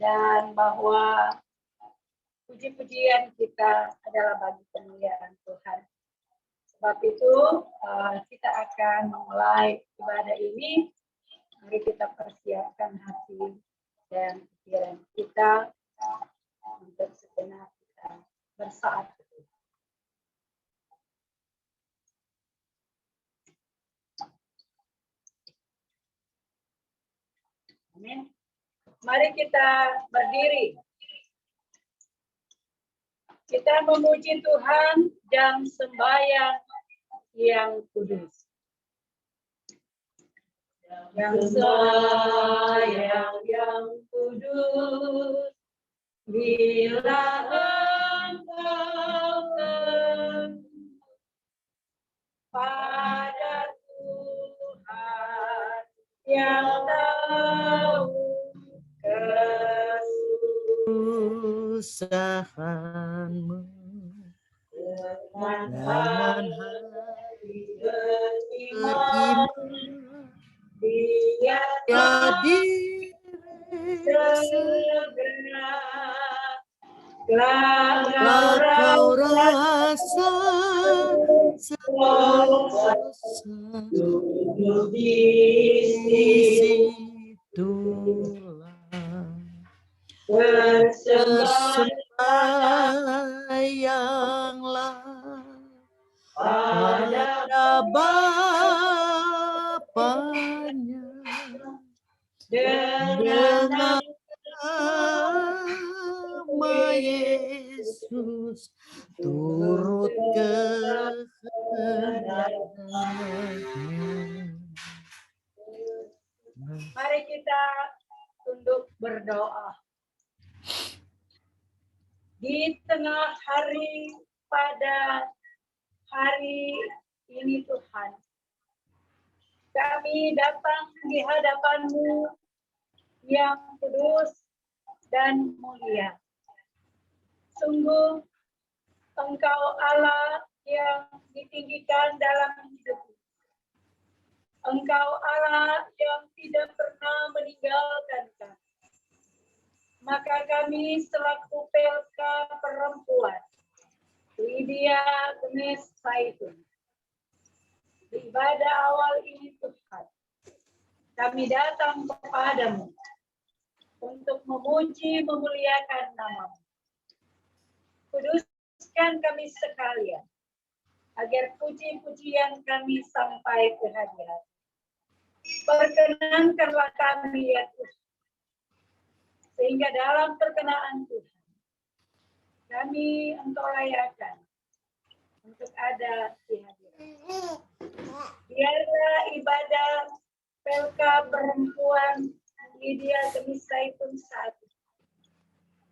dan bahwa puji-pujian kita adalah bagi kemuliaan Tuhan. Sebab itu kita akan memulai ibadah ini. Mari kita persiapkan hati dan pikiran kita untuk sejenak kita bersaat. Amin. Mari kita berdiri. Kita memuji Tuhan dan sembahyang yang kudus. Yang sembahyang yang kudus, bila engkau pada Tuhan yang tahu kesusahanmu dengan hati beriman, dia jadi segera kau rasa duduk di situlah bersembahyangllah pada Bapanya dengan nama Yesus turut kehendaknya. Mari kita tunduk berdoa. Di tengah hari pada hari ini Tuhan, kami datang di hadapan-Mu yang kudus dan mulia. Sungguh Engkau Allah yang ditinggikan dalam hidup. Engkau Allah yang tidak pernah meninggalkan kami. Maka kami selaku PLK perempuan, Lydia Gemes Saitun, di ibadah awal ini Tuhan, kami datang kepadamu untuk memuji, memuliakan nama-Mu. Kuduskan kami sekalian, agar puji-pujian kami sampai ke hadirat. Perkenankanlah kami ya Tuhan, sehingga dalam perkenaan Tuhan, kami Engkau layakan untuk ada di hadirat. Biarlah ibadah PLK perempuan Lydia Gemes Saitun saat ini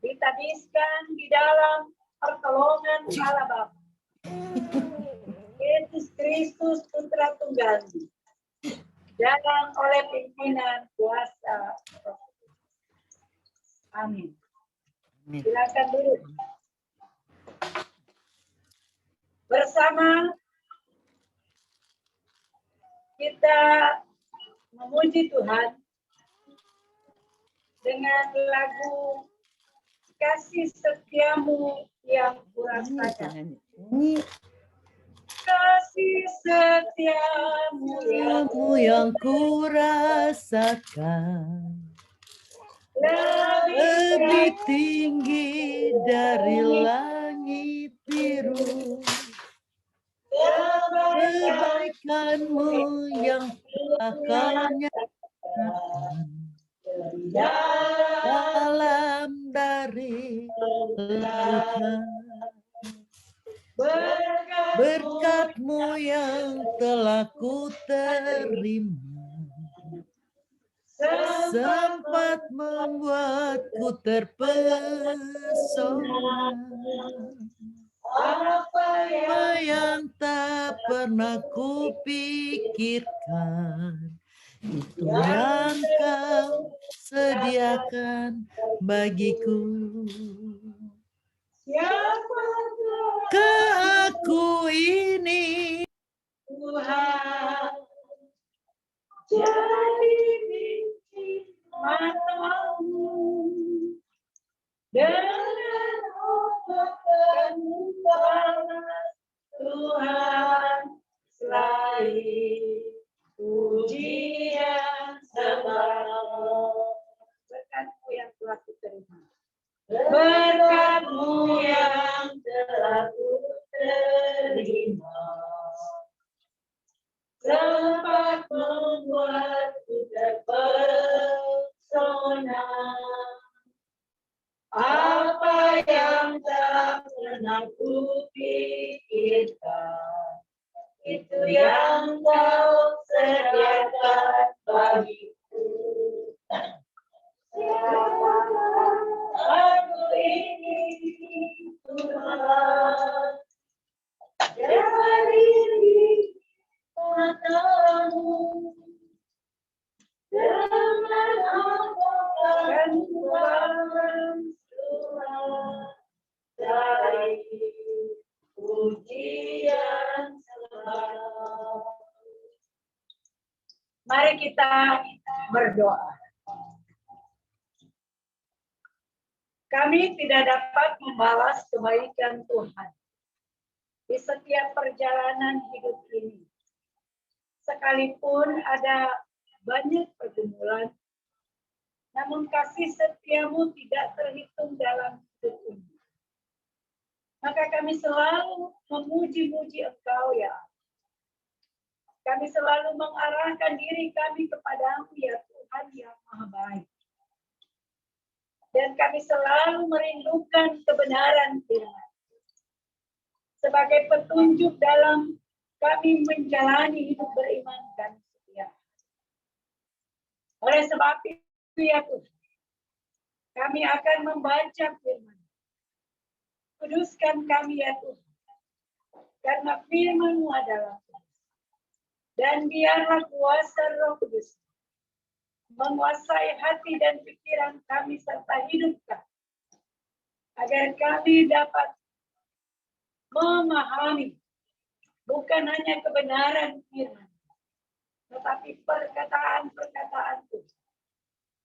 ditabiskan di dalam pertolongan Allah Bapa, Yesus Kristus Putra Tunggal, dan oleh pimpinan kuasa Roh Kudus. Amin. Silakan duduk. Bersama kita memuji Tuhan dengan lagu Kasih Setiamu yang kurasakan. Kasih setiamu yang kurasakan lebih tinggi dari langit biru. Kebaikanmu yang telah nyatakan dalam dari lautan. Berkat-Mu yang telah ku terima sempat membuatku terpesona. Apa yang tak pernah kupikirkan, itu yang Kau sediakan bagiku. Ke aku ini Tuhan, jadi mimpi matamu dengan kemuliaan Tuhan selain pujian sembah. Berkat-Mu yang telah kuterima. Berkat-Mu yang telah kuterima. Sempat membuatku terpesona. Apa yang tak pernah kupikirkan, itu yang Kau sediakan bagiku. Aku ini Tuhan, dari mata-Mu, dengan apakah Tuhan dari pujian sembah. Mari kita berdoa. Kami tidak dapat membalas kebaikan Tuhan di setiap perjalanan hidup ini. Sekalipun ada banyak pergumulan, namun kasih setia-Mu tidak terhitung dalam hidup ini. Maka kami selalu memuji-muji Engkau, ya. Kami selalu mengarahkan diri kami kepada-Mu, ya Tuhan yang Maha Baik. Dan kami selalu merindukan kebenaran Firman sebagai petunjuk dalam kami menjalani hidup beriman dan setia. Oleh sebab itu, ya Tuhan, kami akan membaca Firman. Kuduskan kami, ya Tuhan, karena Firman-Mu adalah kudus. Dan biarlah kuasa Roh Kudus menguasai hati dan pikiran kami serta hidup kami, agar kami dapat memahami bukan hanya kebenaran Firman, tetapi perkataan-perkataan Tuhan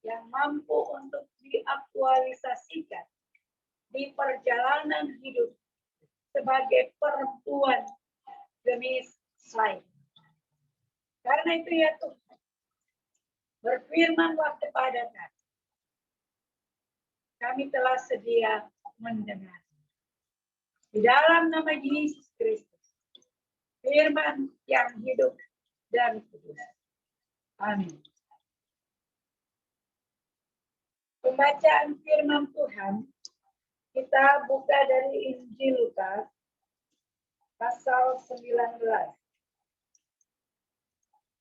yang mampu untuk diaktualisasikan di perjalanan hidup sebagai perempuan demi saya. Karena itu, ya Tuhan, berfirmanlah kepada kami. Kami telah sedia mendengar. Di dalam nama Yesus Kristus, Firman yang hidup dan kudus. Amin. Pembacaan Firman Tuhan, kita buka dari Injil Lukas, pasal 19.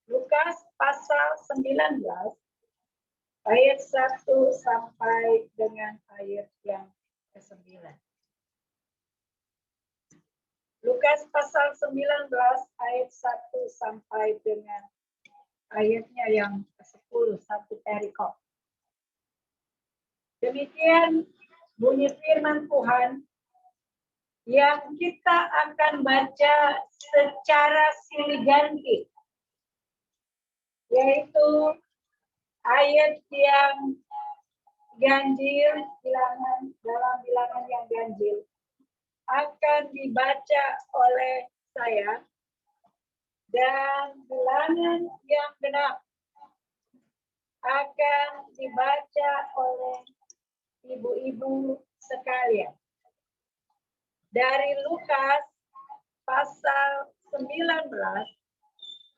Lukas pasal 19, ayat 1 sampai dengan ayat yang ke-9. Lukas pasal 19, ayat 1 sampai dengan ayatnya yang ke-10, satu perikop. Demikian bunyi firman Tuhan yang kita akan baca secara silih ganti, yaitu ayat yang ganjil, dalam bilangan yang ganjil, akan dibaca oleh saya, dan bilangan yang genap akan dibaca oleh ibu-ibu sekalian. Dari Lukas pasal 19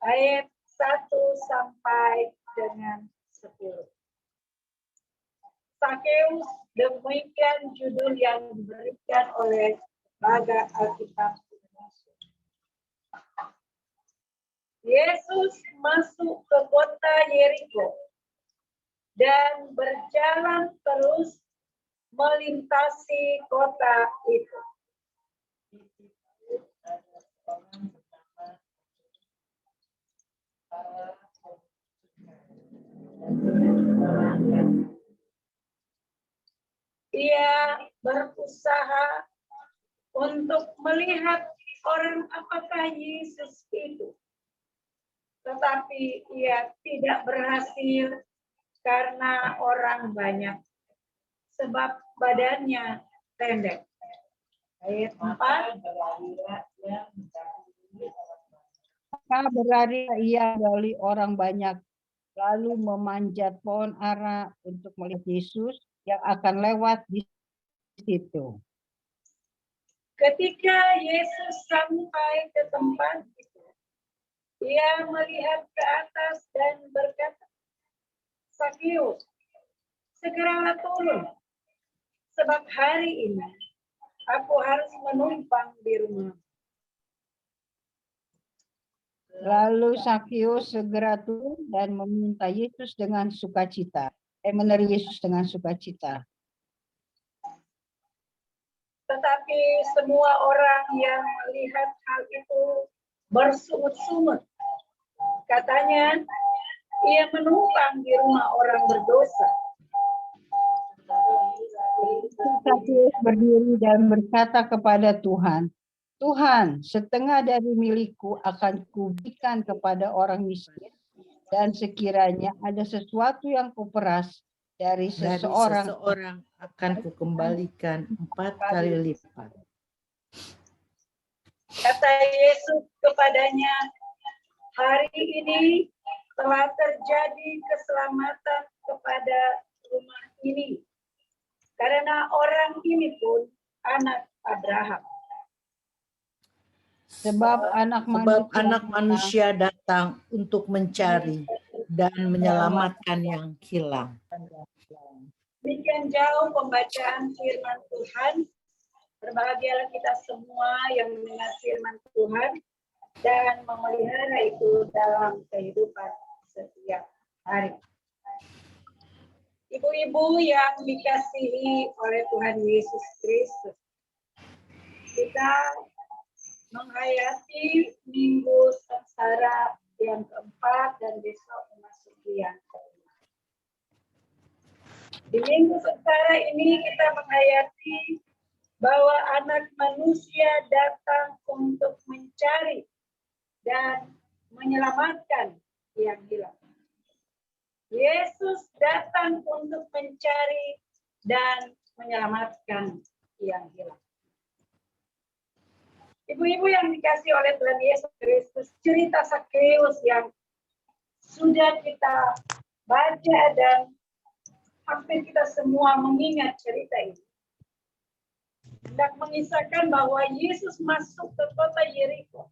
ayat 1 sampai dengan 10. Sakeus, demikian judul yang diberikan oleh Lembaga Alkitab Indonesia. Yesus masuk ke kota Yeriko dan berjalan terus melintasi kota itu. Ia berusaha untuk melihat orang apakah Yesus itu. Tetapi ia tidak berhasil karena orang banyak. Sebab badannya pendek. Ayat 4. Maka berlari ia dari orang banyak, lalu memanjat pohon ara untuk melihat Yesus yang akan lewat di situ. Ketika Yesus sampai ke tempat itu, ia melihat ke atas dan berkata, "Sakeus, segeralah turun, sebab hari ini aku harus menumpang di rumah." Lalu Sakeus segera turun dan meminta Yesus dengan sukacita. Menerima Yesus dengan sukacita. Tetapi semua orang yang melihat hal itu bersungut-sungut. Katanya, ia menumpang di rumah orang berdosa. Sakeus berdiri dan berkata kepada Tuhan, "Tuhan, setengah dari milikku akan kuberikan kepada orang miskin, dan sekiranya ada sesuatu yang kuperas dari seseorang akan kukembalikan 4 kali lipat." Kata Yesus kepadanya, "Hari ini telah terjadi keselamatan kepada rumah ini, karena orang ini pun anak Abraham. Sebab anak manusia datang untuk mencari dan menyelamatkan yang hilang. Demikian jauh pembacaan firman Tuhan. Berbahagialah kita semua yang mendengar firman Tuhan dan memelihara itu dalam kehidupan setiap hari. Ibu-ibu yang dikasihi oleh Tuhan Yesus Kristus, kita menghayati Minggu Sengsara yang keempat dan besok memasuki yang kelima. Di Minggu Sengsara ini kita menghayati bahwa anak manusia datang untuk mencari dan menyelamatkan yang hilang. Yesus datang untuk mencari dan menyelamatkan yang hilang. Ibu-ibu yang dikasihi oleh Tuhan Yesus Kristus, cerita Sakeus yang sudah kita baca dan hampir kita semua mengingat cerita ini, hendak mengisahkan bahwa Yesus masuk ke kota Yeriko.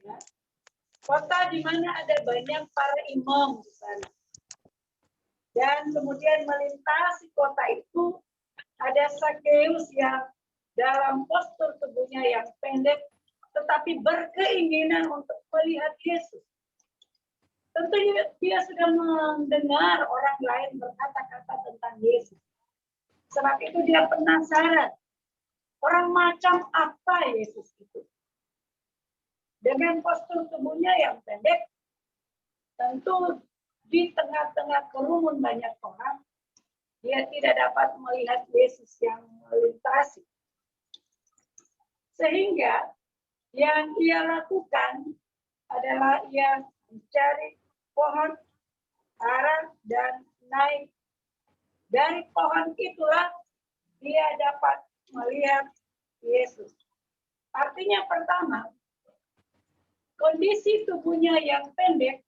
Ya. Kota di mana ada banyak para imam di sana. Dan kemudian melintasi kota itu ada Sakeus yang dalam postur tubuhnya yang pendek, tetapi berkeinginan untuk melihat Yesus. Tentunya dia sudah mendengar orang lain berkata-kata tentang Yesus. Sebab itu dia penasaran, orang macam apa Yesus itu. Dengan postur tubuhnya yang pendek, tentu di tengah-tengah kerumun banyak orang, dia tidak dapat melihat Yesus yang melintasi. Sehingga yang ia lakukan adalah ia mencari pohon ara dan naik. Dari pohon itulah dia dapat melihat Yesus. Artinya pertama, kondisi tubuhnya yang pendek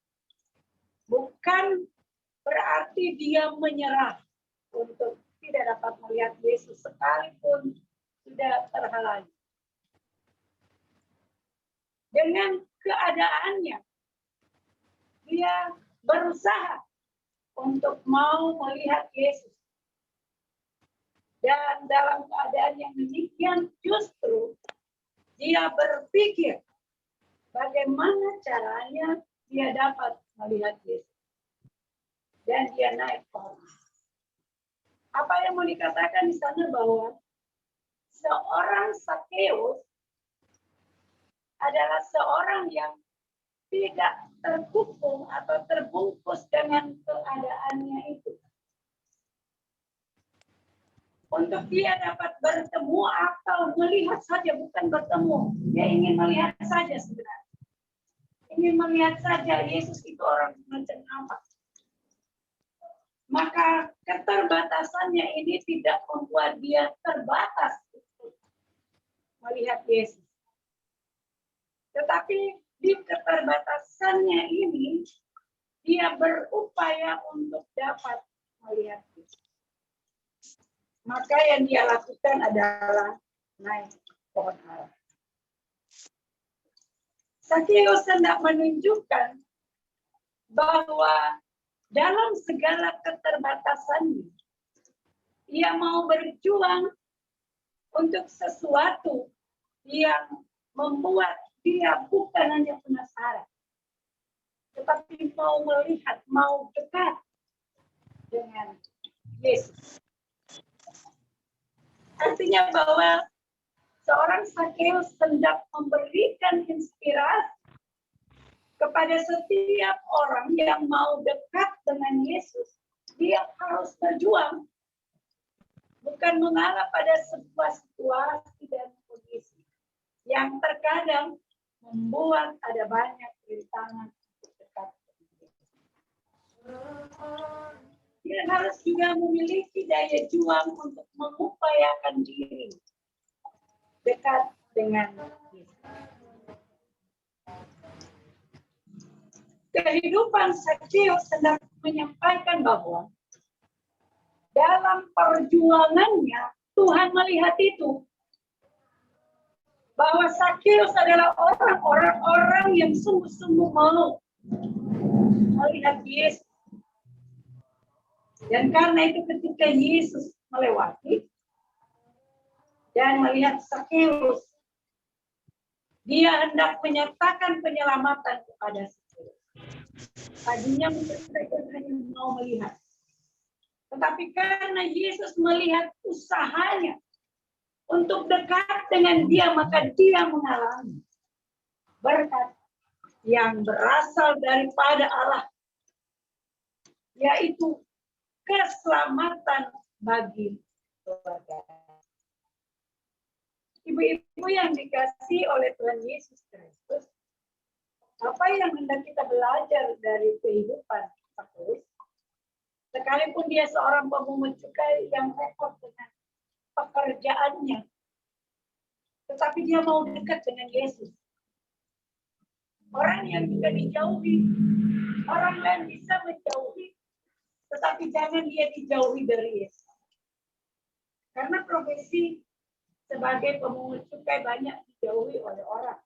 bukan berarti dia menyerah untuk tidak dapat melihat Yesus sekalipun sudah terhalangi. Dengan keadaannya, dia berusaha untuk mau melihat Yesus. Dan dalam keadaan yang demikian justru dia berpikir bagaimana caranya dia dapat melihat Yesus. Dan dia naik pohon. Apa yang mau dikatakan di sana bahwa seorang Sakeus adalah seorang yang tidak terkungkung atau terbungkus dengan keadaannya itu. Untuk dia dapat bertemu atau melihat saja, bukan bertemu. Dia ingin melihat saja sebenarnya. Ingin melihat saja Yesus itu orang macam apa. maka keterbatasannya ini tidak membuat dia terbatas untuk melihat Yesus. Tetapi di keterbatasannya ini, dia berupaya untuk dapat melihat Yesus. Maka yang dia lakukan adalah naik pohon ara. Sakeus hendak menunjukkan bahwa dalam segala keterbatasannya, ia mau berjuang untuk sesuatu yang membuat dia bukan hanya penasaran, tetapi mau melihat, mau dekat dengan Yesus. Artinya bahwa seorang Sakeus hendak memberikan inspirasi kepada setiap orang yang mau dekat dengan Yesus. Dia harus berjuang, bukan mengalah pada sebuah situasi dan kondisi yang terkadang membuat ada banyak rintangan untuk dekat dengan Yesus. Dia harus juga memiliki daya juang untuk mengupayakan diri dekat dengan Yesus. Kehidupan Sakeus sedang menyampaikan bahwa dalam perjuangannya Tuhan melihat itu, bahwa Sakeus adalah orang yang sungguh-sungguh mau melihat Yesus. Dan karena itu ketika Yesus melewati dan melihat Sakeus, dia hendak menyatakan penyelamatan kepada Sakeus. Tadinya mereka hanya mau melihat. Tetapi karena Yesus melihat usahanya untuk dekat dengan dia, maka dia mengalami berkat yang berasal daripada Allah, yaitu keselamatan bagi keluarga. Ibu-ibu yang dikasihi oleh Tuhan Yesus Kristus, apa yang hendak kita belajar dari kehidupan Sakeus? Sekalipun dia seorang pemungut cukai yang repot dengan pekerjaannya, tetapi dia mau dekat dengan Yesus. Orang yang juga dijauhi, orang lain bisa menjauhi, tetapi jangan dia dijauhi dari Yesus. Karena profesi sebagai pemungut cukai banyak dijauhi oleh orang.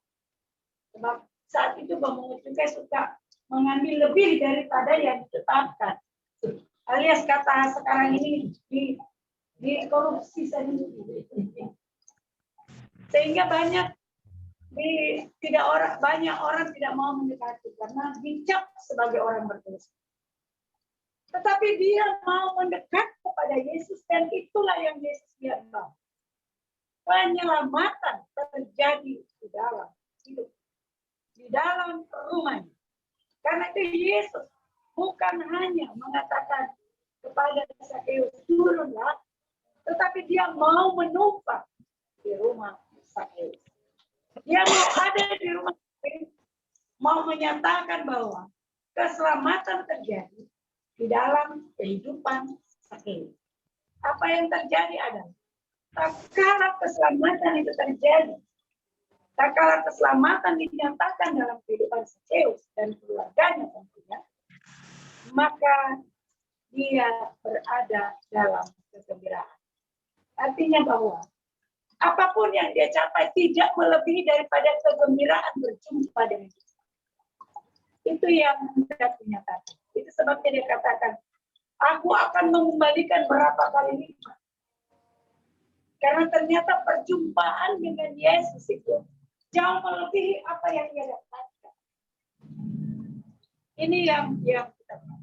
Sebab saat itu pemungut cukai suka mengambil lebih daripada yang ditetapkan. Alias kata sekarang ini di korupsi sendiri. Sehingga banyak orang tidak mau mendekati karena dicap sebagai orang berdosa. Tetapi dia mau mendekat kepada Yesus dan itulah yang Yesus lihat. Penyelamatan terjadi di dalam hidup, di dalam rumahnya. Karena itu Yesus bukan hanya mengatakan kepada Sakeus turunlah, tetapi dia mau menumpang di rumah Sakeus. Dia mau ada di rumah Sakeus, mau menyatakan bahwa keselamatan terjadi di dalam kehidupan Sakeus. Apa yang terjadi adalah tak kala keselamatan itu terjadi, tak kala keselamatan dinyatakan dalam kehidupan Sakeus dan keluarganya tentunya, maka dia berada dalam kegembiraan. Artinya bahwa apapun yang dia capai tidak melebihi daripada kegembiraan berjumpa dengan Yesus. Itu yang hendak dinyatakan. Itu sebabnya dia katakan, aku akan mengembalikan berapa kali lipat. Karena ternyata perjumpaan dengan Yesus itu jauh melebihi apa yang dia dapatkan. Ini yang kita tahu.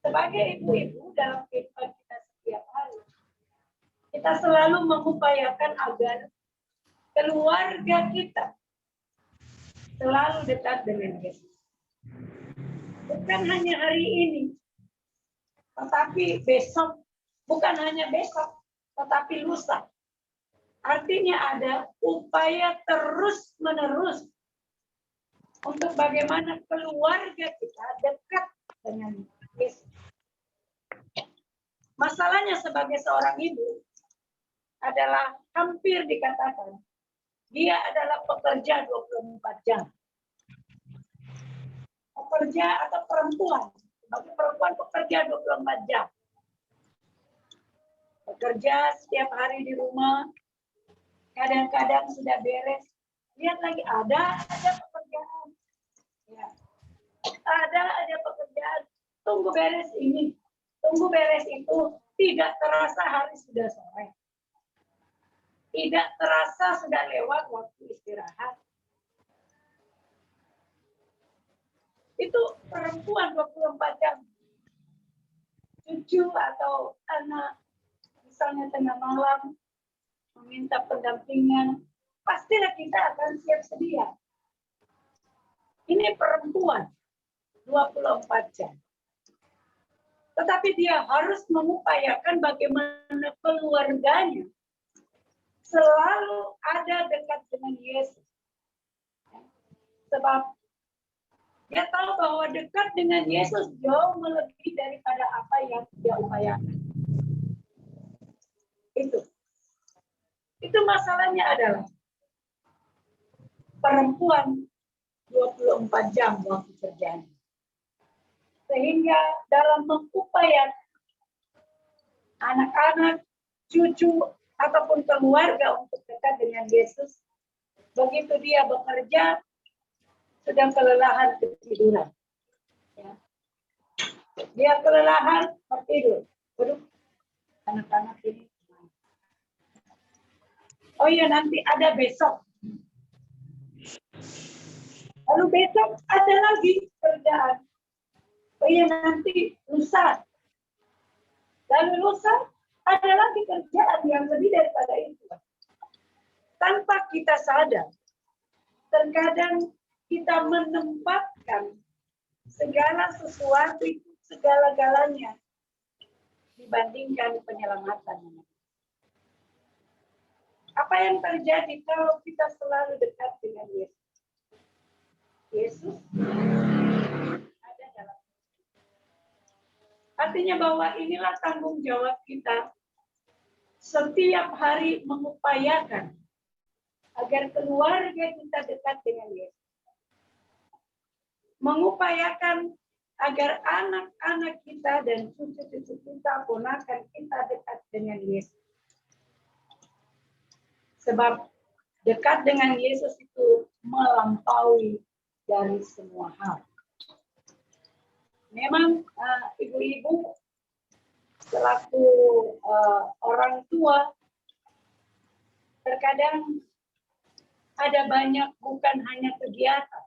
Sebagai ibu-ibu dalam kehidupan kita setiap hari, kita selalu mengupayakan agar keluarga kita selalu dekat dengan Yesus. Bukan hanya hari ini, tetapi besok. Bukan hanya besok, tetapi lusa. Artinya ada upaya terus-menerus untuk bagaimana keluarga kita dekat dengan Yesus. Masalahnya sebagai seorang ibu adalah hampir dikatakan dia adalah pekerja 24 jam. Pekerja atau perempuan. Sebagai perempuan pekerja 24 jam. Bekerja setiap hari di rumah, kadang-kadang sudah beres, lihat lagi ada pekerjaan, ya. ada pekerjaan, tunggu beres ini, tunggu beres itu, tidak terasa hari sudah sore, tidak terasa sudah lewat waktu istirahat. Itu perempuan 24 jam, cucu atau anak misalnya tengah malam meminta pendampingan, pastilah kita akan siap sedia. Ini perempuan 24 jam. Tetapi dia harus mengupayakan bagaimana keluarganya selalu ada dekat dengan Yesus. Sebab dia tahu bahwa dekat dengan Yesus jauh melebihi daripada apa yang dia upayakan. Itu masalahnya adalah perempuan 24 jam waktu kerjanya. Sehingga dalam mengupayakan anak-anak, cucu, ataupun keluarga untuk dekat dengan Yesus, begitu dia bekerja, sedang kelelahan ketiduran. Ya. Dia kelelahan tertidur. Waduh, anak-anak ini. Oh iya, nanti ada besok. Lalu besok ada lagi kerjaan. Oh iya, nanti lusa. Lalu lusa ada lagi kerjaan yang lebih daripada itu. Tanpa kita sadar, terkadang kita menempatkan segala sesuatu itu segala-galanya dibandingkan penyelamatan. Apa yang terjadi kalau kita selalu dekat dengan Yesus? Yesus ada dalam. Artinya bahwa inilah tanggung jawab kita setiap hari mengupayakan agar keluarga kita dekat dengan Yesus. Mengupayakan agar anak-anak kita dan cucu-cucu kita, ponakan kita dekat dengan Yesus. Sebab dekat dengan Yesus itu melampaui dari semua hal. Memang ibu-ibu selaku orang tua terkadang ada banyak bukan hanya kegiatan.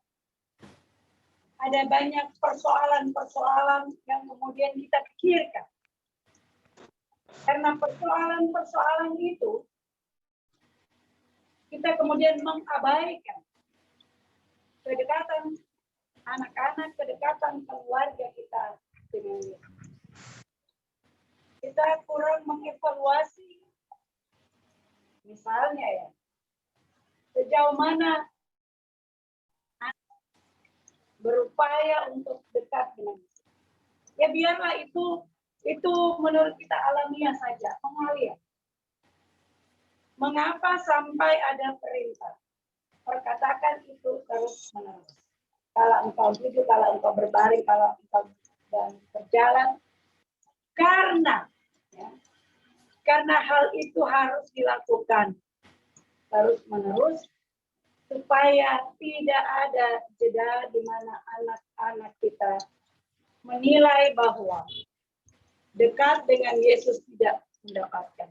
Ada banyak persoalan-persoalan yang kemudian kita pikirkan. Karena persoalan-persoalan itu kita kemudian mengabaikan kedekatan anak-anak, kedekatan keluarga kita dengan Yesus. Kita kurang mengevaluasi, misalnya ya, sejauh mana berupaya untuk dekat dengan Yesus. Ya biarlah itu menurut kita alamiah saja, mengalir. Mengapa sampai ada perintah? Perkatakan itu terus-menerus. Kalau engkau duduk, kalau engkau berbaring, kalau engkau berjalan. Karena hal itu harus dilakukan terus-menerus supaya tidak ada jeda di mana anak-anak kita menilai bahwa dekat dengan Yesus tidak mendapatkan.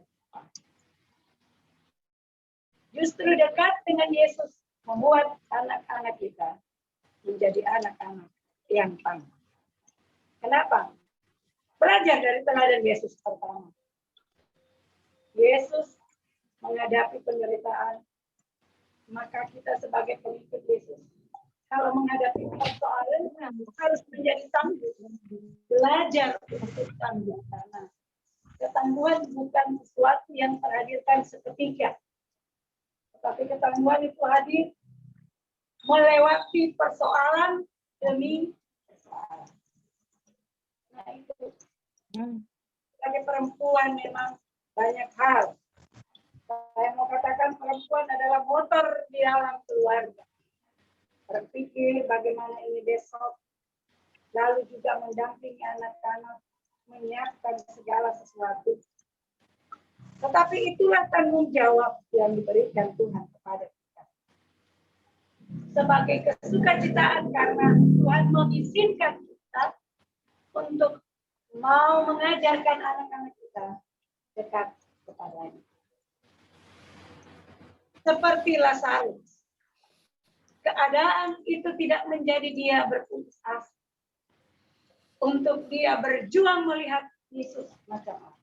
Justru dekat dengan Yesus membuat anak-anak kita menjadi anak-anak yang tangguh. Kenapa? Belajar dari teladan Yesus pertama. Yesus menghadapi penderitaan, maka kita sebagai pengikut Yesus, kalau menghadapi persoalan harus menjadi tangguh. Belajar untuk tangguh. Karena ketangguhan bukan sesuatu yang terhadirkan seketika. Tapi ketangguhan itu hadir melewati persoalan demi persoalan. Nah itu. sebagai perempuan memang banyak hal. Saya mau katakan perempuan adalah motor di dalam keluarga. Berpikir bagaimana ini besok, lalu juga mendampingi anak-anak, menyiapkan segala sesuatu. Tetapi itulah tanggung jawab yang diberikan Tuhan kepada kita. Sebagai kesukacitaan karena Tuhan mengizinkan kita untuk mau mengajarkan anak-anak kita dekat kepadanya. Seperti Lazarus. Keadaan itu tidak menjadi dia berputus asa. Untuk dia berjuang melihat Yesus macam apa.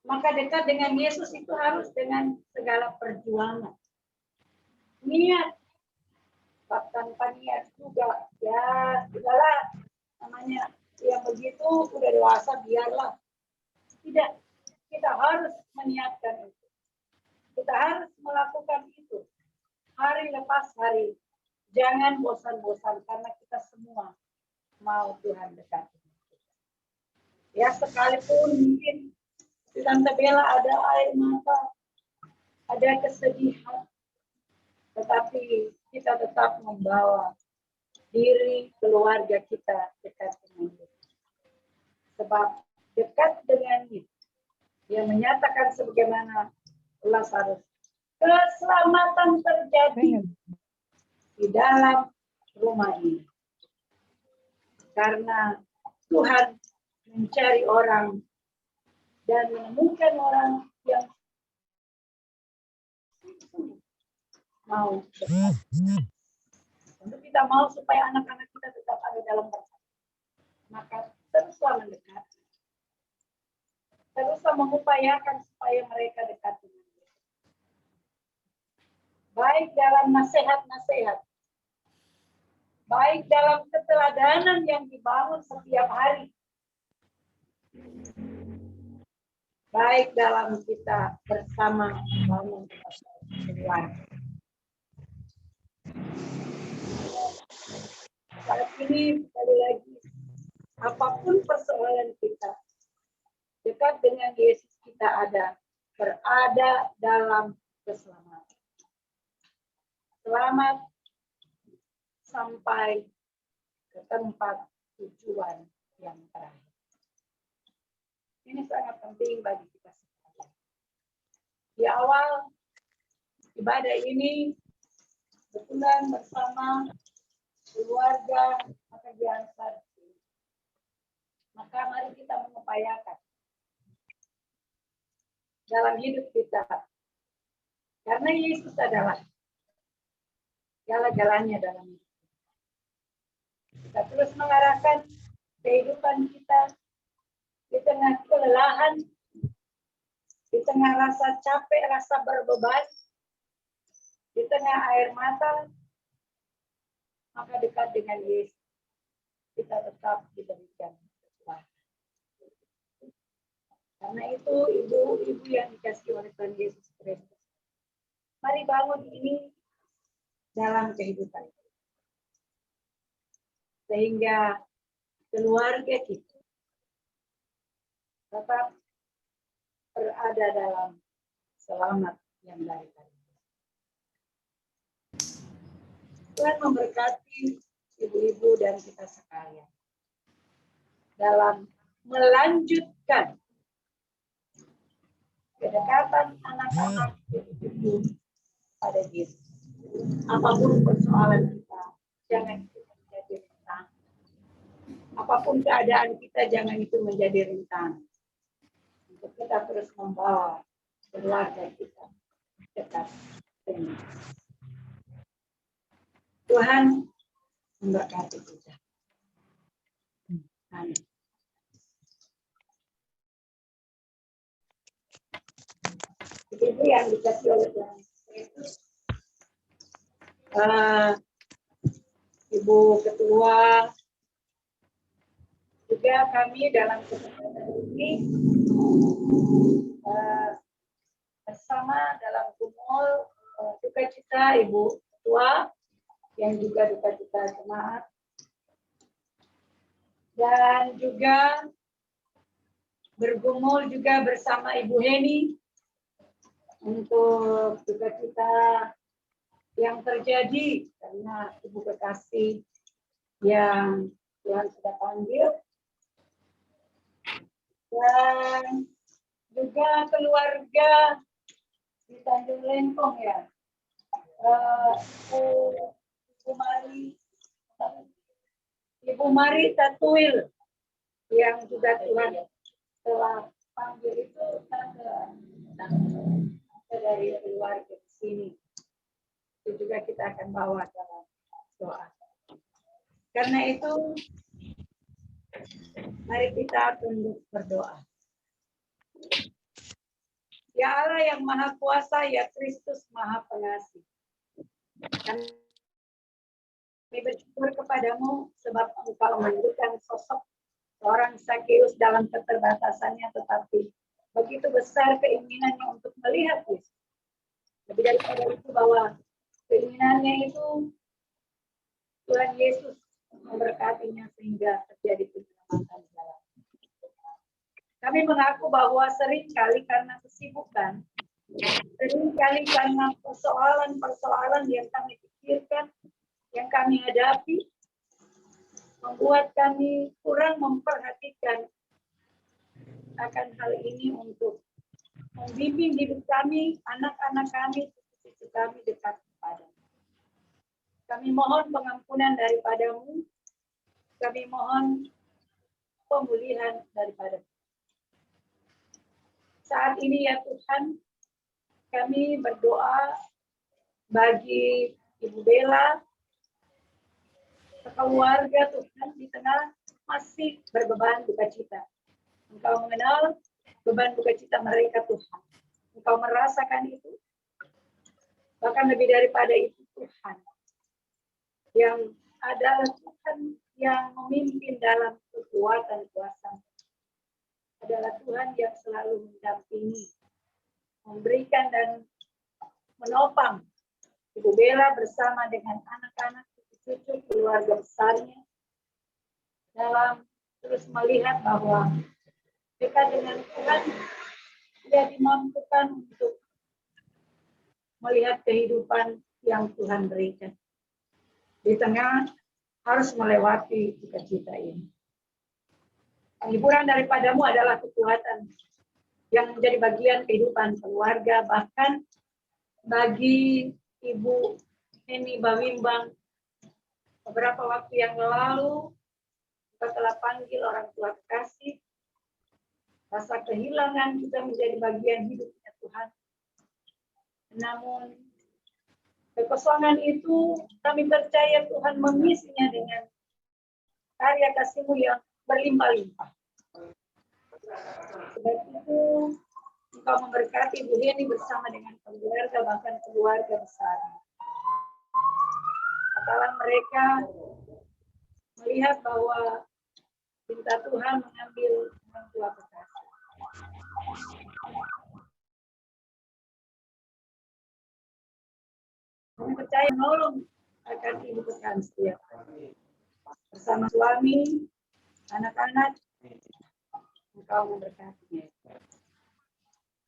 Maka dekat dengan Yesus itu harus dengan segala perjuangan. Niat. Tanpa niat juga. Ya, sudahlah. Namanya yang begitu, udah dewasa, biarlah. Tidak. Kita harus meniatkan itu. Kita harus melakukan itu. Hari lepas hari. Jangan bosan-bosan karena kita semua mau Tuhan dekat. Ya, sekalipun mungkin di Tante Bella ada air mata, ada kesedihan, tetapi kita tetap membawa diri keluarga kita dekat dengan Yesus. Sebab dekat dengan Yesus, dia menyatakan sebagaimana Lazarus, keselamatan terjadi di dalam rumah ini. Karena Tuhan mencari orang dan menemukan orang yang mau dekat. Untuk kita mau supaya anak-anak kita tetap ada dalam berkat, maka teruslah mendekat. Teruslah mengupayakan supaya mereka dekat dengan Yesus. Baik dalam nasihat-nasihat, baik dalam keteladanan yang dibangun setiap hari, baik dalam kita bersama membangun keluarga. Saat ini sekali lagi, apapun persoalan kita, dekat dengan Yesus kita berada dalam keselamatan. Selamat sampai ke tempat tujuan yang terakhir. Ini sangat penting bagi kita semua. Di awal ibadah ini berkenan bersama keluarga pekerjaan sarjana. Maka mari kita mengupayakan dalam hidup kita. Karena Yesus adalah segala-galanya dalam hidup. Kita terus mengarahkan kehidupan kita di tengah kelelahan, di tengah rasa capek, rasa berbeban, di tengah air mata, maka dekat dengan Yesus, kita tetap diberikan kekuatan. Karena itu, ibu-ibu yang dikasihi oleh Tuhan Yesus Kristus, mari bangun ini dalam kehidupan kita. Sehingga keluarga kita tetap berada dalam selamat yang dari Tuhan. Tuhan memberkati ibu-ibu dan kita sekalian dalam melanjutkan kedekatan anak-anak ibu pada Yesus. Apapun persoalan kita, jangan itu menjadi rintang. Apapun keadaan kita, jangan itu menjadi rintang. Untuk kita terus membawa keluarga kita dekat dengan Yesus. Tuhan memberkati kita. Amin. Itu yang dikasih oleh Tuhan Yesus. Ibu Ketua, juga kami dalam kesempatan ini bersama dalam kumul dukacita Ibu Ketua, yang juga dukacita jemaat, dan juga bergumul juga bersama Ibu Heni untuk duka-cita yang terjadi karena Ibu kekasih yang Tuhan sudah panggil, dan juga keluarga di Tanjung Lengkong ya, Ibu Mari Tatuil yang juga Tuhan telah panggil itu dari keluarga di sini. Itu juga kita akan bawa dalam doa. Karena itu, mari kita tunduk berdoa. Ya Allah yang Maha Kuasa, ya Kristus Maha Pengasih. Kami bersyukur kepadamu sebab Engkau menunjukkan sosok seorang Sakeus dalam keterbatasannya, tetapi begitu besar keinginannya untuk melihat Yesus. Lebih daripada itu, bahwa keinginannya itu Tuhan Yesus memberkatinya sehingga terjadi penyelamatan dalam. Kami mengaku bahwa seringkali karena kesibukan, seringkali karena persoalan-persoalan yang kami pikirkan, yang kami hadapi, membuat kami kurang memperhatikan akan hal ini untuk membimbing hidup kami, anak-anak kami, cucu kami dekat kepadamu. Kami mohon pengampunan daripadamu, kami mohon pemulihan daripadamu. Saat ini ya Tuhan, kami berdoa bagi Ibu Bella, keluarga Tuhan di tengah masih berbeban duka cita. Engkau mengenal beban duka cita mereka Tuhan. Engkau merasakan itu. Bahkan lebih daripada itu Tuhan. Yang adalah Tuhan yang memimpin dalam kekuatan kuasa. Adalah Tuhan yang selalu mendampingi, memberikan dan menopang Ibu Bella bersama dengan anak-anak, cucu, keluarga besarnya dalam terus melihat bahwa dekat dengan Tuhan dia dimampukan untuk melihat kehidupan yang Tuhan berikan. Di tengah harus melewati duka cita ini. Penghiburan daripadamu adalah kekuatan yang menjadi bagian kehidupan keluarga, bahkan bagi Ibu Heni Bawimbang beberapa waktu yang lalu kita telah panggil orang tua kasih. Rasa kehilangan juga menjadi bagian hidupnya Tuhan. Namun kekosongan itu kami percaya Tuhan mengisinya dengan karya kasih-Mu yang berlimpah-limpah. Sebab itu Engkau memberkati Ibu Heni bersama dengan keluarga, bahkan keluarga besar. Setelah mereka melihat bahwa cinta Tuhan mengambil orang tua kekasih. Kami percaya menolong akan ibu kekasih setiap hari. Bersama suami, anak-anak, Engkau memberkati.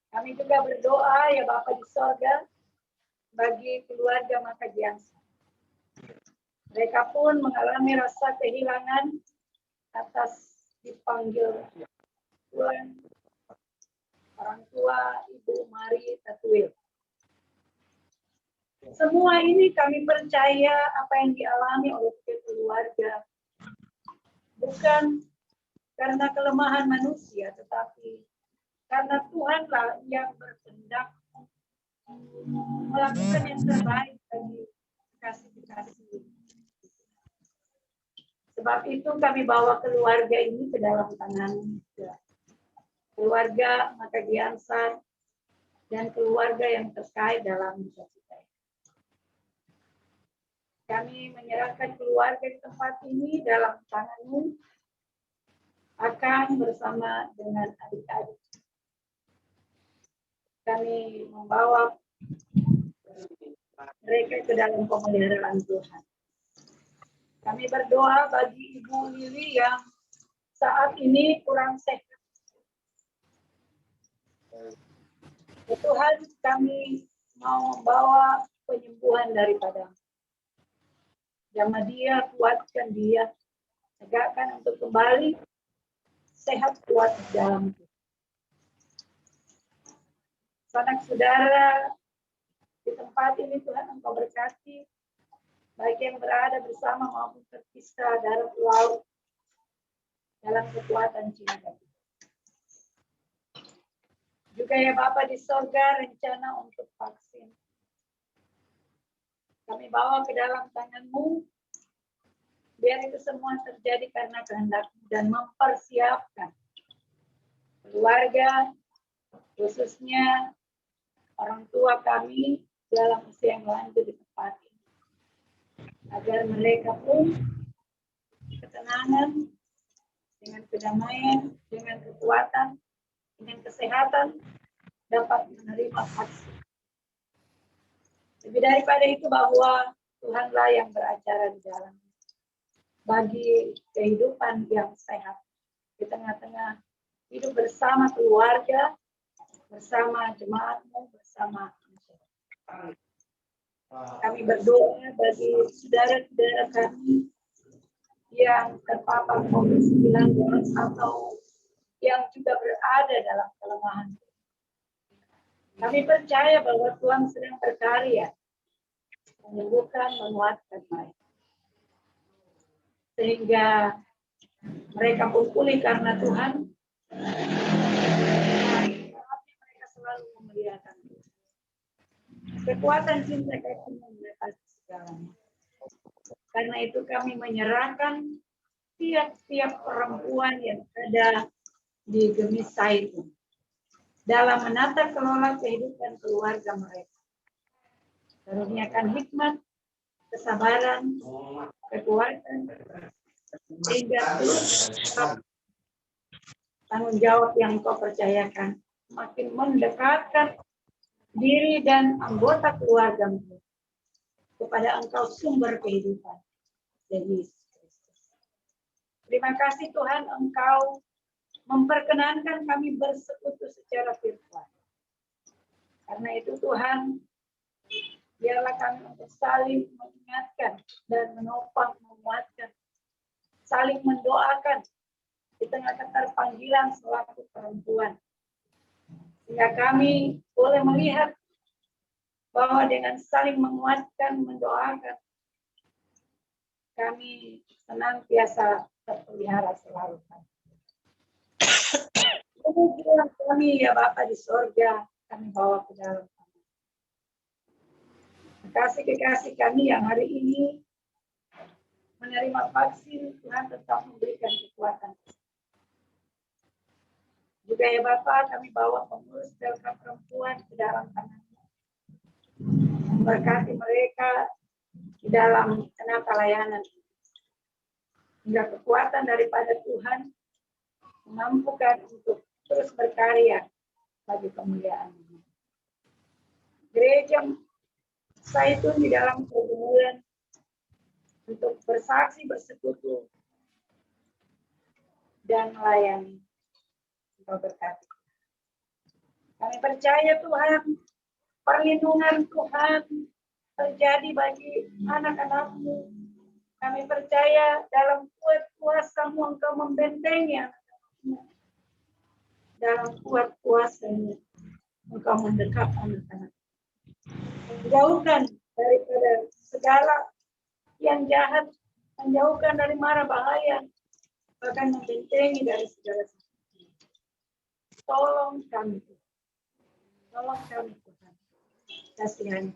Kami juga berdoa ya Bapa di sorga bagi keluarga Makajiansa. Mereka pun mengalami rasa kehilangan atas dipanggil Tuhan orang tua Ibu Mari Tatuil. Semua ini kami percaya apa yang dialami oleh keluarga bukan karena kelemahan manusia, tetapi karena Tuhanlah yang berkehendak melakukan yang terbaik bagi kasih-kasih. Sebab itu kami bawa keluarga ini ke dalam tangan keluarga Makajiansa dan keluarga yang terkait dalam duka cita. Kami menyerahkan keluarga di tempat ini dalam tangan-Mu, akan bersama dengan adik-adik. Kami membawa mereka ke dalam pemeliharaan Tuhan. Kami berdoa bagi Ibu Lili yang saat ini kurang sehat. Ya Tuhan, kami mau membawa penyembuhan daripada jamah dia, kuatkan dia, tegakkan untuk kembali sehat kuat di dalam hidup. Sanak saudara di tempat ini Tuhan Engkau berkati, baik yang berada bersama maupun terpisah darat laut dalam kekuatan cinta. Juga ya Bapa di sorga rencana untuk vaksin. Kami bawa ke dalam tangan-Mu, biar itu semua terjadi karena kehendak-Mu dan mempersiapkan keluarga, khususnya orang tua kami dalam usia yang lanjut di tempat ini. Agar mereka pun ketenangan, dengan kedamaian, dengan kekuatan, dengan kesehatan, dapat menerima vaksin. Lebih daripada itu bahwa Tuhanlah yang beracara di dalam bagi kehidupan yang sehat di tengah-tengah hidup bersama keluarga, bersama jemaat-Mu, bersama masyarakat. Kami berdoa bagi saudara-saudara kami yang terpapar COVID-19 atau yang juga berada dalam kelemahan. Kami percaya bahwa Tuhan sedang berkarya menyembuhkan, menguatkan mereka. Sehingga mereka pun pulih karena Tuhan. Mereka selalu memuliakan Tuhan. Kekuatan cinta kasih membatasi segalanya. Karena itu kami menyerahkan tiap-tiap perempuan yang ada di Gemisah itu dalam menata kelola kehidupan keluarga mereka. Karuniakan hikmat, kesabaran, kekuatan, sehingga tanggung jawab yang Kau percayakan makin mendekatkan diri dan anggota keluarga kepada Engkau sumber kehidupan, Yesus Kristus. Terima kasih Tuhan, Engkau memperkenankan kami bersekutu secara virtual. Karena itu Tuhan, biarlah kami untuk saling mengingatkan dan menopang, menguatkan, saling mendoakan di tengah keterpanggilan selaku perempuan. Sehingga kami boleh melihat bahwa dengan saling menguatkan, mendoakan, kami senantiasa terpelihara selalu. Kemudian kami ya Bapa di sorga, kami bawa ke dalam kami. Kekasih-kekasih kami yang hari ini menerima vaksin, Tuhan tetap memberikan kekuatan. Juga ya Bapa, kami bawa pengurus Delta perempuan ke dalam tangan-Mu. Berkati mereka di dalam tenaga layanan. Hingga kekuatan daripada Tuhan memampukan untuk terus berkarya bagi kemuliaan-Mu. Gereja Zaitun di dalam pergumulan untuk bersaksi, bersekutu, dan melayani. Engkau berkati. Kami percaya Tuhan, perlindungan Tuhan terjadi bagi anak-anak-Mu. Kami percaya dalam kuat kuasa-Mu Engkau membentengi anak-anak-Mu. Dalam kuat kuasa-Mu Engkau mendekat anak-anak. Menjauhkan daripada segala yang jahat, menjauhkan dari mara bahaya, bahkan membentengi dari segala sesuatu. Tolong kami, tolong kami Tuhan, kasihani.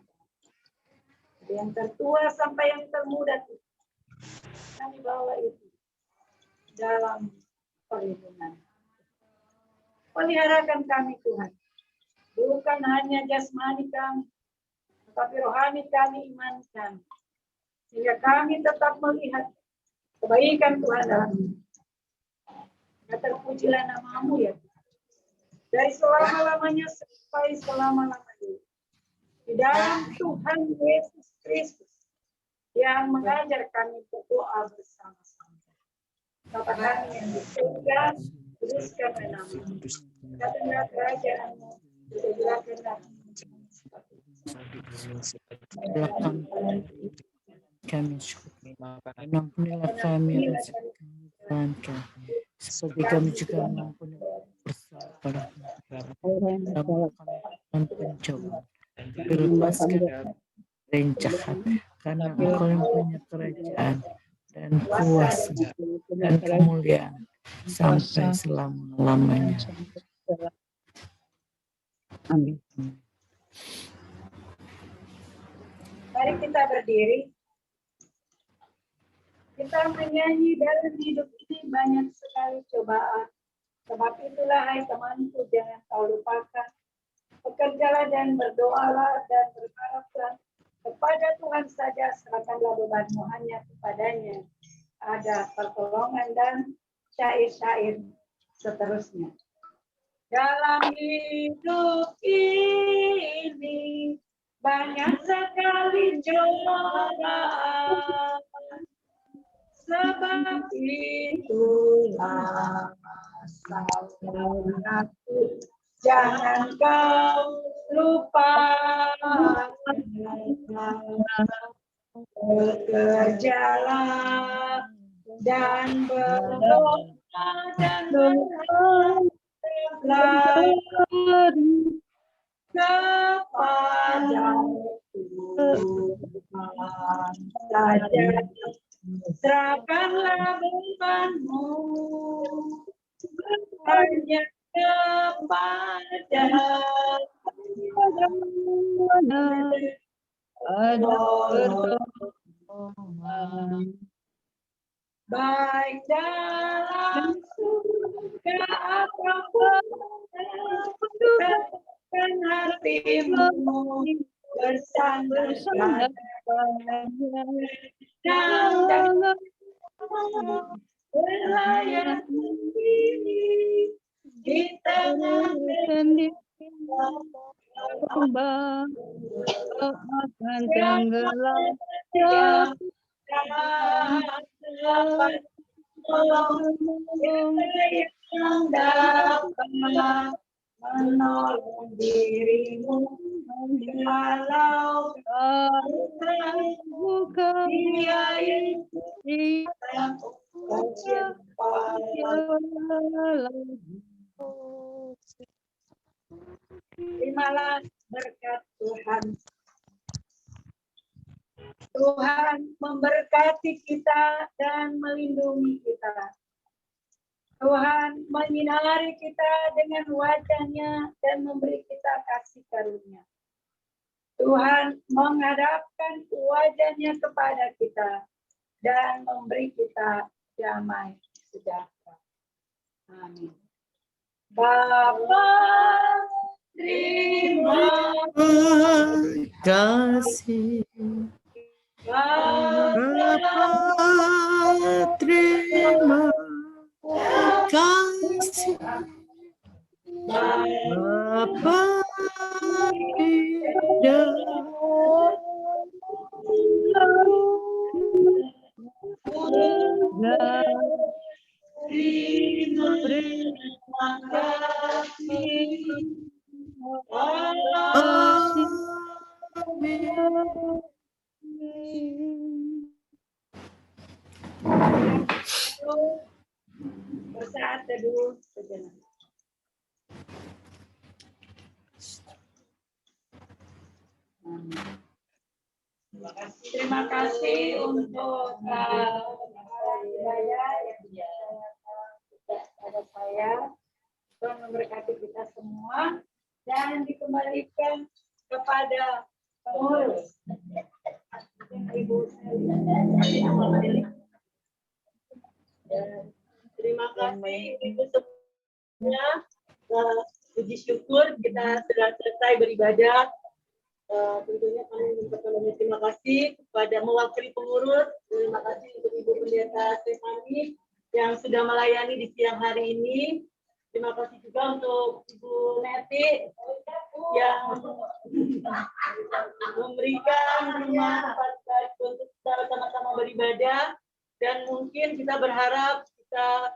Dari yang tertua sampai yang termuda, kami bawa itu dalam perlindungan. Peliharakan kami Tuhan, bukan hanya jasmani kami, tetapi rohani kami, iman kami. Sehingga kami tetap melihat kebaikan Tuhan dalam hidup. Terpujilah nama-Mu ya Tuhan. Dari selama-lamanya sampai selama-lamanya. Di dalam Tuhan Yesus Kristus yang mengajar kami berdoa bersama-sama. Bapa kami yang di surga, kuduskanlah nama-Mu. Datanglah kerajaan-Mu, Kami syukur. Ampunilah kami rezeki kami jalankan. Seperti kami juga mengampuni bersalah pada kami pencobaan. Tapi lepaskan dari yang jahat, karena Engkau yang punya kerajaan dan kuasa dan kemuliaan sampai selama-lamanya. Amin. Mari kita berdiri. Kita menyanyi dalam hidup ini banyak sekali cobaan. Sebab itulah, hai temanku, jangan kau lupakan. Bekerjalah dan berdoalah dan berharaplah kepada Tuhan saja, serahkanlah bebanmu hanya kepadanya. Ada pertolongan dan syair-syair seterusnya. Dalam hidup ini banyak sekali cobaan. Sebab itulah saudaraku, jangan kau lupakan. Bekerjalah dan berdoa dan berharaplah kepada Tuhan saja. Serahkanlah bebanmu hanya kepada baik dalam suka apapun, dan hatimu bersandar dan berlayar sendiri di tengah akan tenggelam yang dapat menolong dirimu kalau bukan dia yang terimalah berkat Tuhan. Tuhan memberkati kita dan melindungi kita. Tuhan menyinari kita dengan wajah-Nya dan memberi kita kasih karunia. Tuhan menghadapkan wajah-Nya kepada kita dan memberi kita damai sejahtera. Amin. Bapa, terima kasih. Bapa, Terima kasih. Bapa tidak terima kasih. Bersaat teduh sejenak. Terima kasih untuk ibadah yang kepada saya. Tuhan memberkati kita semua dan dikembalikan kepada pengurus. Ibu terima kasih Ibu semuanya. Puji syukur kita sudah selesai beribadah. Tentunya kami mengucapkan terima kasih kepada mewakili pengurus. Terima kasih untuk Ibu Pendeta Stefani yang sudah melayani di siang hari ini. Terima kasih juga untuk Ibu Neti yang memberikan rumah untuk kita sama-sama beribadah. Dan mungkin kita berharap kita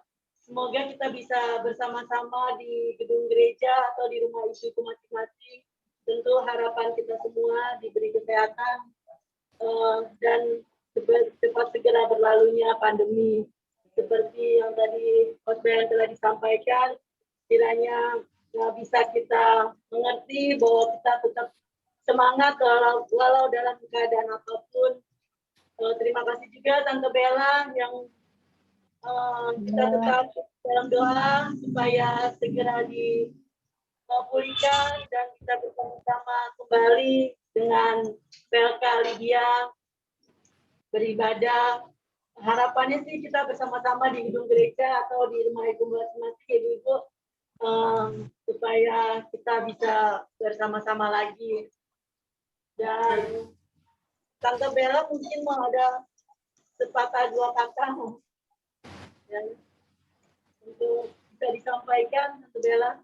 semoga kita bisa bersama-sama di gedung gereja atau di rumah ibu masing-masing. Tentu harapan kita semua diberi kesehatan dan cepat segera berlalunya pandemi. Seperti yang tadi khotbah yang telah disampaikan, kiranya bisa kita mengerti bahwa kita tetap semangat walau dalam keadaan apapun. Terima kasih juga Tante Bella yang kita tetap dalam doa supaya segera dipulihkan dan kita bersama-sama kembali dengan PLK Lydia beribadah. Harapannya sih kita bersama-sama di gedung gereja atau di rumah ibu masing-masing, ibu-ibu, supaya kita bisa bersama-sama lagi. Dan Tante Bella mungkin mau ada sepatah dua kata dan untuk bisa disampaikan, Tante Bella.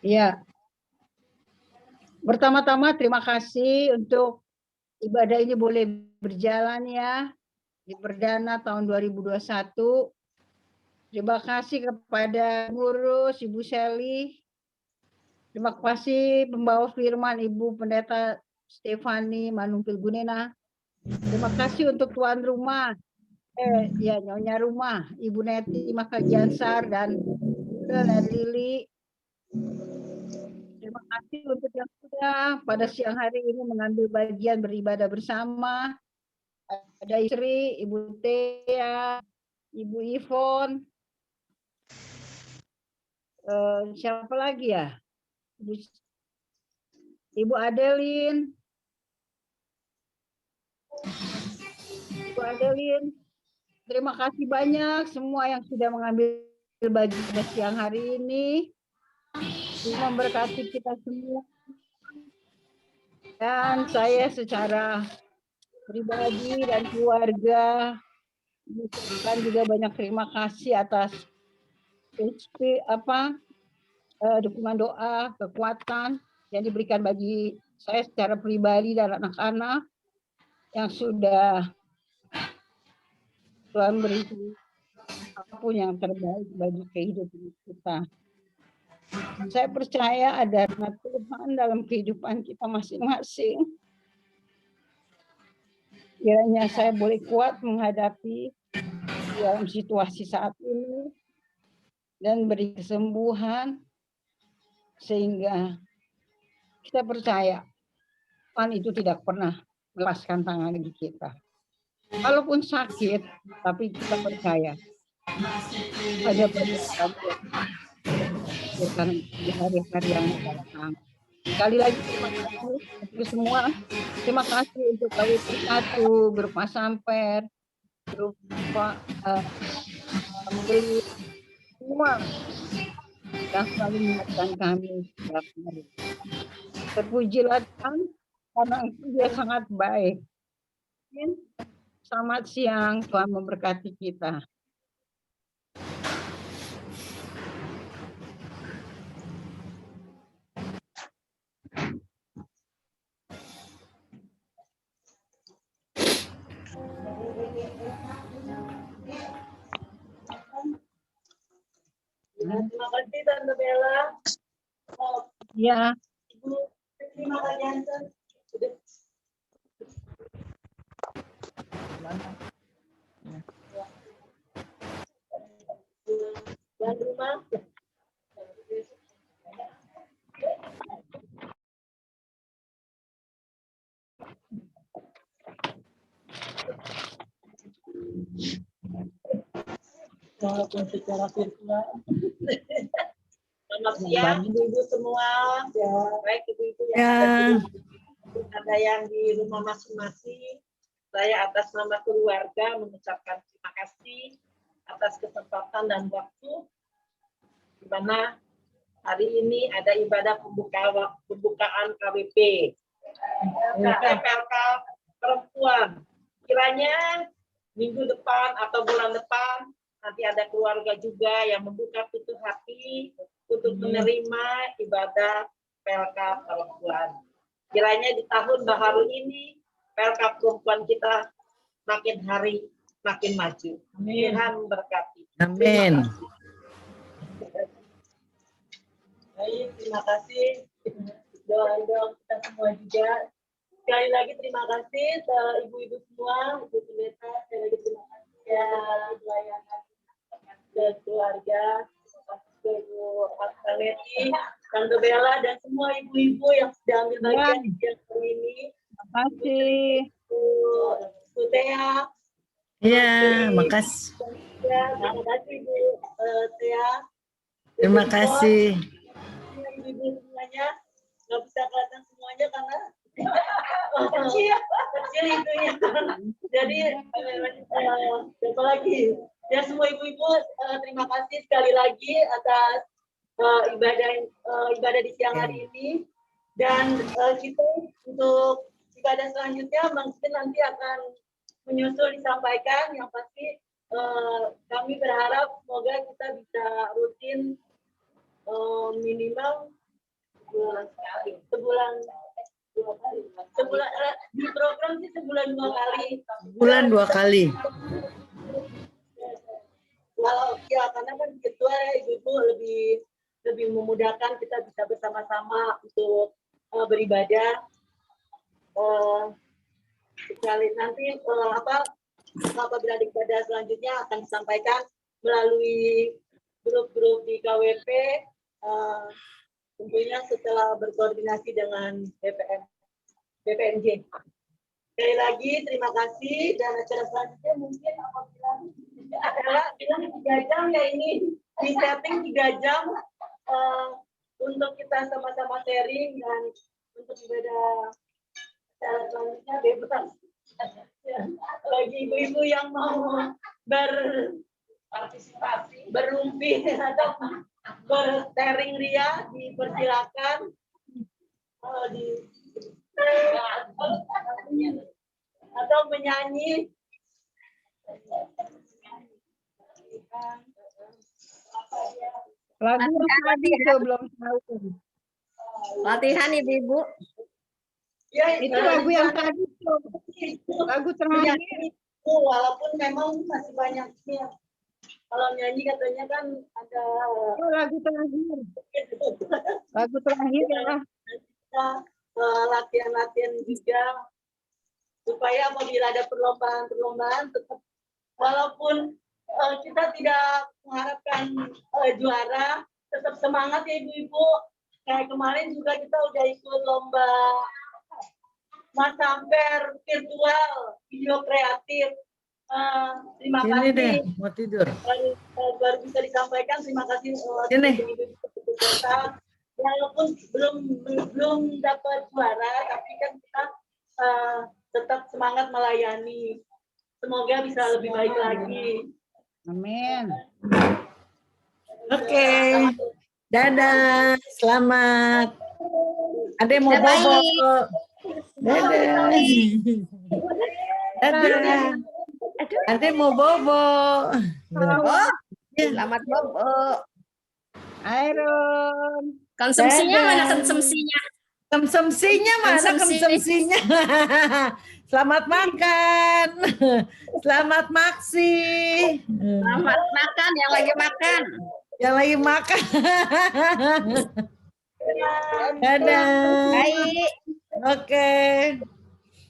Ya, pertama-tama terima kasih untuk ibadah ini boleh berjalan ya di perdana tahun 2021. Terima kasih kepada pengurus Ibu Sally. Terima kasih pembawa firman Ibu Pendeta Stefani Manungkil Gunena. Terima kasih untuk tuan rumah, nyonya rumah, Ibu Neti Makajansar dan Lili. Terima kasih untuk yang sudah pada siang hari ini mengambil bagian beribadah bersama. Ada istri, Ibu Tia, Ibu Ivon, siapa lagi ya? Ibu Adeline. Ibu Adeline, terima kasih banyak semua yang sudah mengambil bagian pada siang hari ini. Tuhan memberkati kita semua. Dan saya secara pribadi dan keluarga mengucapkan juga banyak terima kasih atas dukungan doa, kekuatan yang diberikan bagi saya secara pribadi dan anak-anak yang sudah Tuhan beri apapun yang terbaik bagi kehidupan kita. Saya percaya ada rahmat Tuhan dalam kehidupan kita masing-masing. Kiranya saya boleh kuat menghadapi dalam situasi saat ini dan beri kesembuhan sehingga kita percaya Tuhan itu tidak pernah melepaskan tangan dari kita. Walaupun sakit, tapi kita percaya ada perjalanan di hari-hari yang datang. Sekali lagi terima kasih untuk semua. Terima kasih untuk KW1, grup Mas Samper, grup membeli semua yang selalu mengingatkan kami setiap hari. Terpujilah Tuhan karena Dia sangat baik. Selamat siang, Tuhan memberkati kita. Terima kasih Tante Bella. Ya. Ibu terima kasih. Tuan rumah. Walaupun secara virtual. Selamat siang ibu-ibu semua. Ya, baik ibu-ibu yang ada yang di rumah masing-masing. Saya atas nama keluarga mengucapkan terima kasih atas kesempatan dan waktu di mana hari ini ada ibadah pembukaan KWP PLK perempuan. Kiranya minggu depan atau bulan depan nanti ada keluarga juga yang membuka pintu hati untuk menerima ibadah PLK perempuan. Kiranya di tahun baru ini PLK perempuan kita makin hari makin maju. Tuhan berkati. Amin. Baik, terima kasih doa-doa kita semua juga. Sekali lagi terima kasih ibu-ibu semua, ibu pendeta, sekali lagi terima kasih ya pelayanan ke keluarga, ke Ibu Leti, Tante Bella dan semua ibu-ibu yang sudah ambil bagian di siang hari ini. Terima kasih. Bu Tea. Ya, makasih. Ya, terima kasih Bu Tea. Terima kasih. Ibu-ibu semuanya, nggak bisa kelihatan semuanya karena kecil itunya. Jadi apa lagi? Ya semua ibu-ibu terima kasih sekali lagi atas ibadah di siang hari ini. Dan kita untuk ibadah selanjutnya mungkin nanti akan menyusul disampaikan. Yang pasti kami berharap semoga kita bisa rutin minimal sebulan di program sih sebulan 2 kali. Bulan 2 kali. Kalau ya karena kan ketua ya ibu lebih memudahkan kita bisa bersama-sama untuk beribadah. Sekali nanti apabila ada ibadah selanjutnya akan disampaikan melalui grup-grup di KWP. Tentunya setelah berkoordinasi dengan BPMJ. Sekali lagi terima kasih dan acara selanjutnya mungkin apabila adalah bilang 3 jam ya ini di setting 3 jam untuk kita sama-sama sharing dan untuk ibadah acara selanjutnya bebas. Bagi ibu-ibu yang mau berpartisipasi, berumpi atau bertering ria dipersilakan atau menyanyi Lagu yang tadi itu belum tahu. Latihan ibu-ibu. ya Itu lagu yang tadi tuh. Lagu terakhir. walaupun memang masih banyak ya. Kalau nyanyi katanya kan ada Itu lagu terakhir. Lagu terakhir ya. kita latihan-latihan juga supaya apabila ada perlombaan tetap walaupun kita tidak mengharapkan juara tetap semangat ya ibu-ibu. Kayak kemarin juga kita udah ikut lomba Mas Amper virtual video kreatif. Terima Sini kasih. deh, mau tidur. Baru bisa disampaikan terima kasih Sini. walaupun belum dapat juara tapi kan kita tetap semangat melayani, semoga bisa lebih baik lagi. Amin. Oke. Dadah, selamat. Ada mau Dadah, bobo. Bayi. Dadah. Dadah. Ada mau bobo. Oh, selamat bobo. Iron. Konsumsinya Dadah. mana konsumsinya? Konsumsinya mana Konsumsi. konsumsinya? Selamat makan. Selamat maksi. Selamat makan yang lagi makan. Yang lagi makan. Dadah. Baik. Oke.